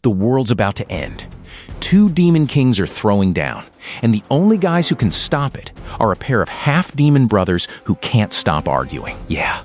The world's about to end. 2 demon kings are throwing down, and the only guys who can stop it are a pair of half-demon brothers who can't stop arguing. Yeah.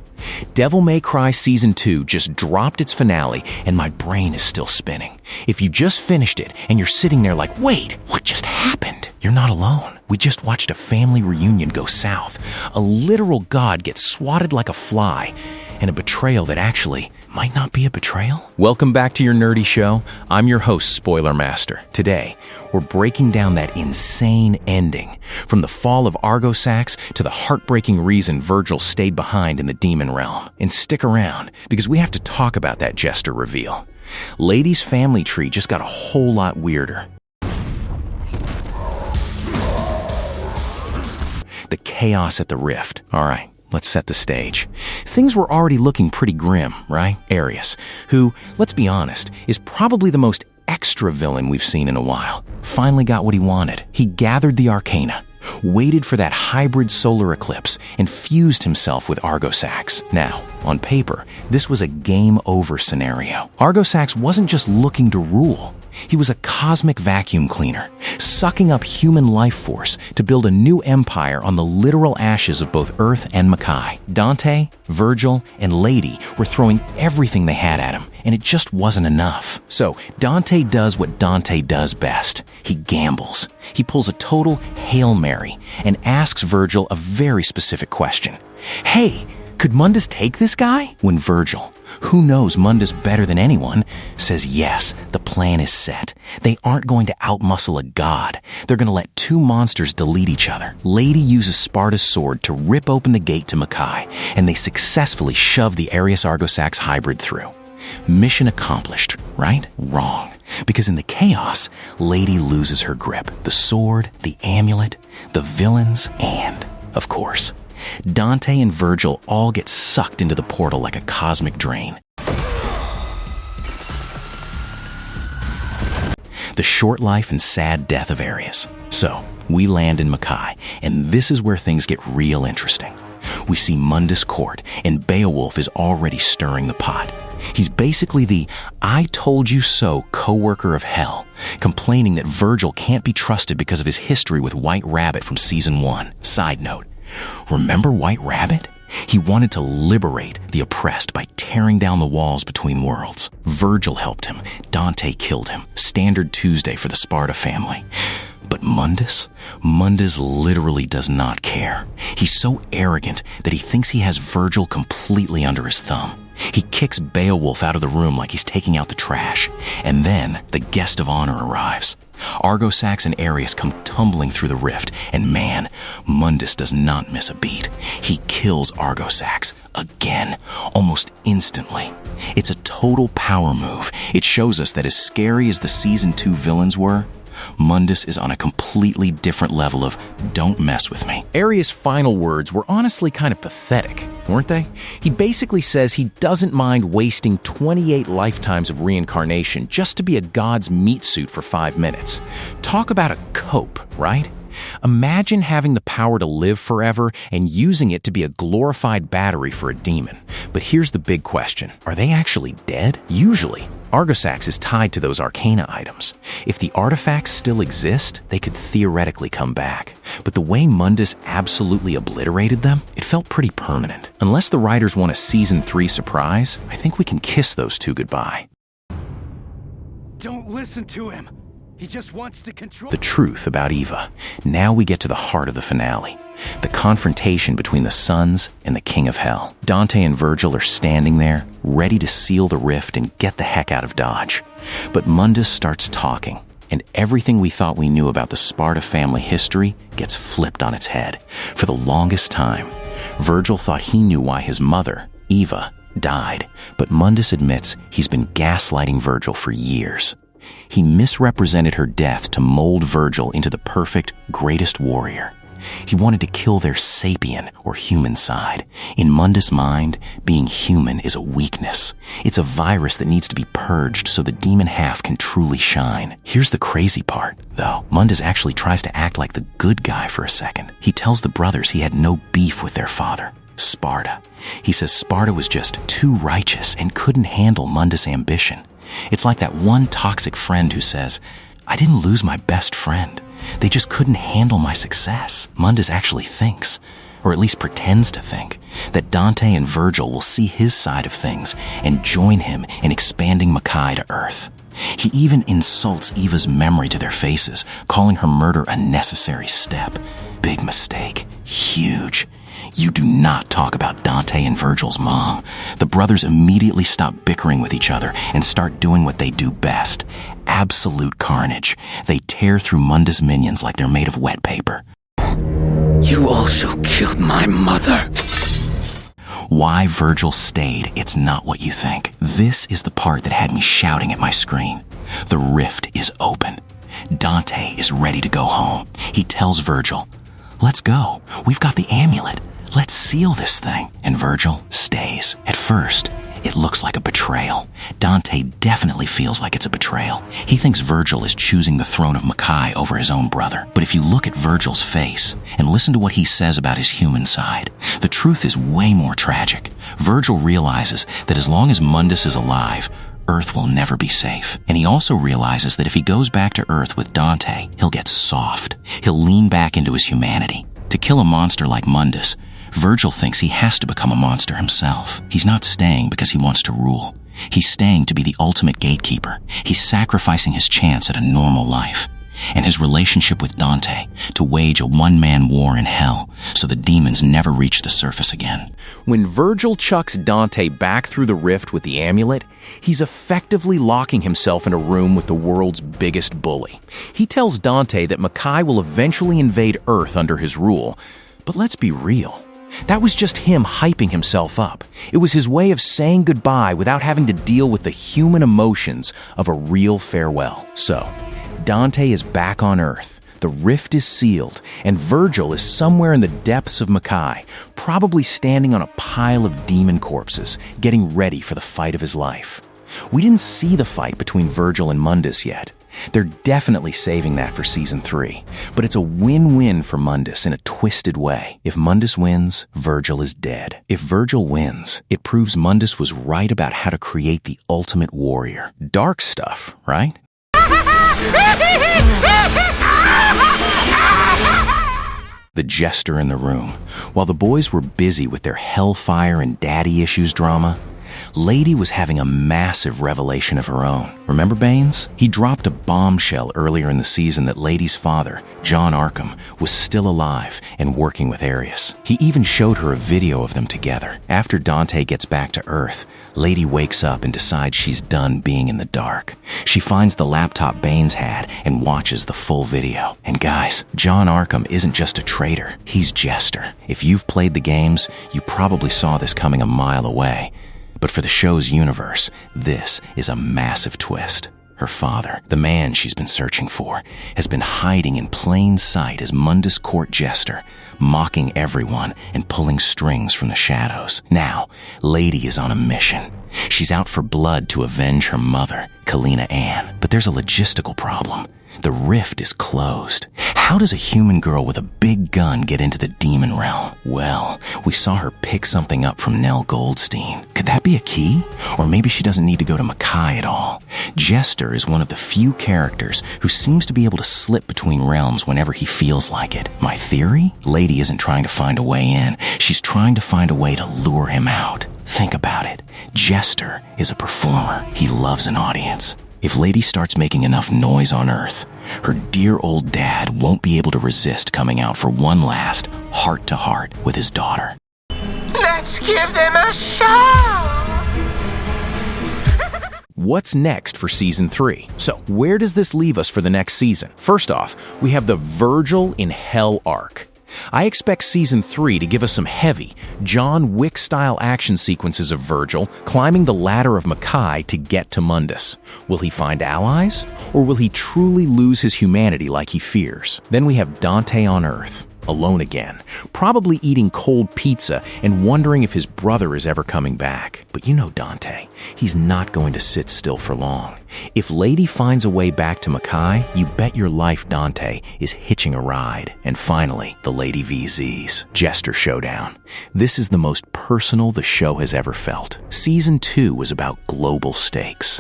Devil May Cry Season 2 just dropped its finale, and my brain is still spinning. If you just finished it and you're sitting there like, wait, what just happened? You're not alone. We just watched a family reunion go south. A literal god gets swatted like a fly, and a betrayal that actually might not be a betrayal. Welcome back to your nerdy show. I'm your host, Spoiler Master. Today, we're breaking down that insane ending, from the fall of Argosax to the heartbreaking reason Virgil stayed behind in the demon realm. And stick around, because we have to talk about that Jester reveal. Lady's family tree just got a whole lot weirder. The chaos at the rift. All right. Let's set the stage. Things were already looking pretty grim, right? Arius, who, let's be honest, is probably the most extra villain we've seen in a while, finally got what he wanted. He gathered the Arcana, waited for that hybrid solar eclipse, and fused himself with Argosax. Now, on paper, this was a game-over scenario. Argosax wasn't just looking to rule. He was a cosmic vacuum cleaner, sucking up human life force to build a new empire on the literal ashes of both Earth and Makai. Dante, Virgil, and Lady were throwing everything they had at him, and it just wasn't enough. So Dante does what Dante does best. He gambles. He pulls a total Hail Mary and asks Virgil a very specific question. Hey, could Mundus take this guy? When Virgil, who knows Mundus better than anyone, says yes, the plan is set. They aren't going to outmuscle a god. They're going to let 2 monsters delete each other. Lady uses Sparta's sword to rip open the gate to Makai, and they successfully shove the Arius-Argosax hybrid through. Mission accomplished, right? Wrong. Because in the chaos, Lady loses her grip. The sword, the amulet, the villains, and, of course, Dante and Virgil all get sucked into the portal like a cosmic drain. The short life and sad death of Arius. So, we land in Makai, and this is where things get real interesting. We see Mundus court, and Beowulf is already stirring the pot. He's basically the I told you so co-worker of hell, complaining that Virgil can't be trusted because of his history with White Rabbit from Season 1. Side note, remember White Rabbit? He wanted to liberate the oppressed by tearing down the walls between worlds. Virgil helped him. Dante killed him. Standard Tuesday for the Sparta family. But Mundus literally does not care. He's so arrogant that he thinks he has Virgil completely under his thumb. He kicks Beowulf out of the room like he's taking out the trash. And then the guest of honor arrives. Argosax and Arius come tumbling through the rift, and man, Mundus does not miss a beat. He kills Argosax again, almost instantly. It's a total power move. It shows us that as scary as the Season 2 villains were, Mundus is on a completely different level of don't mess with me. Arius' final words were honestly kind of pathetic, weren't they? He basically says he doesn't mind wasting 28 lifetimes of reincarnation just to be a god's meat suit for 5 minutes. Talk about a cope, right? Imagine having the power to live forever and using it to be a glorified battery for a demon. But here's the big question. Are they actually dead? Usually, Argosax is tied to those Arcana items. If the artifacts still exist, they could theoretically come back. But the way Mundus absolutely obliterated them, it felt pretty permanent. Unless the writers want a Season 3 surprise, I think we can kiss those 2 goodbye. Don't listen to him. He just wants to control. The truth about Eva. Now we get to the heart of the finale. The confrontation between the sons and the king of hell. Dante and Virgil are standing there, ready to seal the rift and get the heck out of Dodge. But Mundus starts talking, and everything we thought we knew about the Sparta family history gets flipped on its head. For the longest time, Virgil thought he knew why his mother, Eva, died. But Mundus admits he's been gaslighting Virgil for years. He misrepresented her death to mold Virgil into the perfect, greatest warrior. He wanted to kill their sapien, or human side. In Mundus' mind, being human is a weakness. It's a virus that needs to be purged so the demon half can truly shine. Here's the crazy part, though. Mundus actually tries to act like the good guy for a second. He tells the brothers he had no beef with their father, Sparta. He says Sparta was just too righteous and couldn't handle Mundus' ambition. It's like that one toxic friend who says, "I didn't lose my best friend. They just couldn't handle my success." Mundus actually thinks, or at least pretends to think, that Dante and Virgil will see his side of things and join him in expanding Makai to Earth. He even insults Eva's memory to their faces, calling her murder a necessary step. Big mistake. Huge. You do not talk about Dante and Virgil's mom. The brothers immediately stop bickering with each other and start doing what they do best. Absolute carnage. They tear through Mundus minions like they're made of wet paper. You also killed my mother. Why Virgil stayed, it's not what you think. This is the part that had me shouting at my screen. The rift is open. Dante is ready to go home. He tells Virgil, "Let's go. We've got the amulet. Let's seal this thing." And Virgil stays. At first, it looks like a betrayal. Dante definitely feels like it's a betrayal. He thinks Virgil is choosing the throne of Makai over his own brother. But if you look at Virgil's face and listen to what he says about his human side, the truth is way more tragic. Virgil realizes that as long as Mundus is alive, Earth will never be safe. And he also realizes that if he goes back to Earth with Dante, he'll get soft. He'll lean back into his humanity. To kill a monster like Mundus, Virgil thinks he has to become a monster himself. He's not staying because he wants to rule. He's staying to be the ultimate gatekeeper. He's sacrificing his chance at a normal life. And his relationship with Dante to wage a one-man war in hell so the demons never reach the surface again. When Virgil chucks Dante back through the rift with the amulet, he's effectively locking himself in a room with the world's biggest bully. He tells Dante that Makai will eventually invade Earth under his rule. But let's be real. That was just him hyping himself up. It was his way of saying goodbye without having to deal with the human emotions of a real farewell. So, Dante is back on Earth, the rift is sealed, and Virgil is somewhere in the depths of Makai, probably standing on a pile of demon corpses, getting ready for the fight of his life. We didn't see the fight between Virgil and Mundus yet. They're definitely saving that for Season 3, but it's a win-win for Mundus in a twisted way. If Mundus wins, Virgil is dead. If Virgil wins, it proves Mundus was right about how to create the ultimate warrior. Dark stuff, right? The Jester in the room. While the boys were busy with their hellfire and daddy issues drama, Lady was having a massive revelation of her own. Remember Baines? He dropped a bombshell earlier in the season that Lady's father, John Arkham, was still alive and working with Arius. He even showed her a video of them together. After Dante gets back to Earth, Lady wakes up and decides she's done being in the dark. She finds the laptop Baines had and watches the full video. And guys, John Arkham isn't just a traitor, he's Jester. If you've played the games, you probably saw this coming a mile away. But for the show's universe, this is a massive twist. Her father, the man she's been searching for, has been hiding in plain sight as Mundus Court Jester, mocking everyone and pulling strings from the shadows. Now, Lady is on a mission. She's out for blood to avenge her mother, Kalina Ann. But there's a logistical problem. The rift is closed. How does a human girl with a big gun get into the demon realm? Well, we saw her pick something up from Nell Goldstein. Could that be a key? Or maybe she doesn't need to go to Makai at all. Jester is one of the few characters who seems to be able to slip between realms whenever he feels like it. My theory? Lady isn't trying to find a way in. She's trying to find a way to lure him out. Think about it. Jester is a performer. He loves an audience. If Lady starts making enough noise on Earth, her dear old dad won't be able to resist coming out for one last heart-to-heart with his daughter. Let's give them a show! What's next for Season 3? So, where does this leave us for the next season? First off, we have the Vergil in Hell arc. I expect Season 3 to give us some heavy, John Wick-style action sequences of Virgil climbing the ladder of Makai to get to Mundus. Will he find allies? Or will he truly lose his humanity like he fears? Then we have Dante on Earth, alone again, probably eating cold pizza and wondering if his brother is ever coming back. But you know Dante, he's not going to sit still for long. If Lady finds a way back to Makai, you bet your life Dante is hitching a ride. And finally, the Lady VZs, Jester Showdown. This is the most personal the show has ever felt. Season 2 was about global stakes.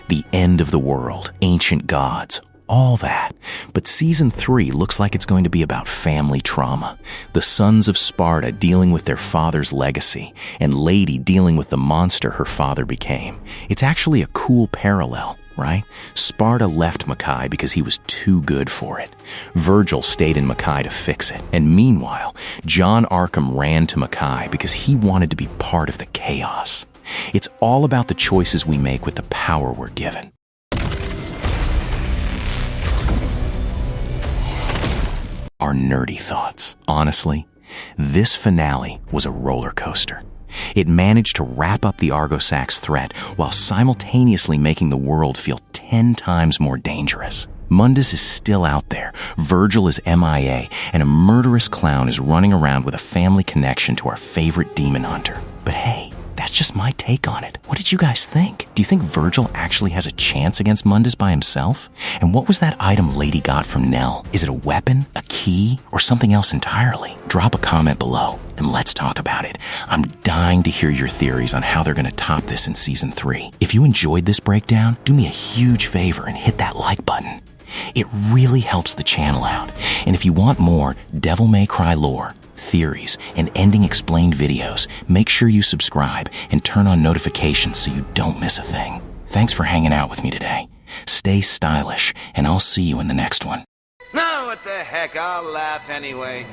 The end of the world, ancient gods, all that. But Season 3 looks like it's going to be about family trauma. The sons of Sparta dealing with their father's legacy, and Lady dealing with the monster her father became. It's actually a cool parallel, right? Sparta left Makai because he was too good for it. Virgil stayed in Makai to fix it. And meanwhile, John Arkham ran to Makai because he wanted to be part of the chaos. It's all about the choices we make with the power we're given. Our nerdy thoughts. Honestly, this finale was a roller coaster. It managed to wrap up the Argosax threat while simultaneously making the world feel 10 times more dangerous. Mundus is still out there, Vergil is MIA, and a murderous clown is running around with a family connection to our favorite demon hunter. But hey, that's just my take on it. What did you guys think? Do you think Virgil actually has a chance against Mundus by himself? And what was that item Lady got from Nell? Is it a weapon, a key, or something else entirely? Drop a comment below and let's talk about it. I'm dying to hear your theories on how they're going to top this in Season 3. If you enjoyed this breakdown, do me a huge favor and hit that like button. It really helps the channel out. And if you want more Devil May Cry lore, theories, and ending explained videos, make sure you subscribe and turn on notifications so you don't miss a thing. Thanks for hanging out with me today. Stay stylish, and I'll see you in the next one. No, what the heck, I'll laugh anyway.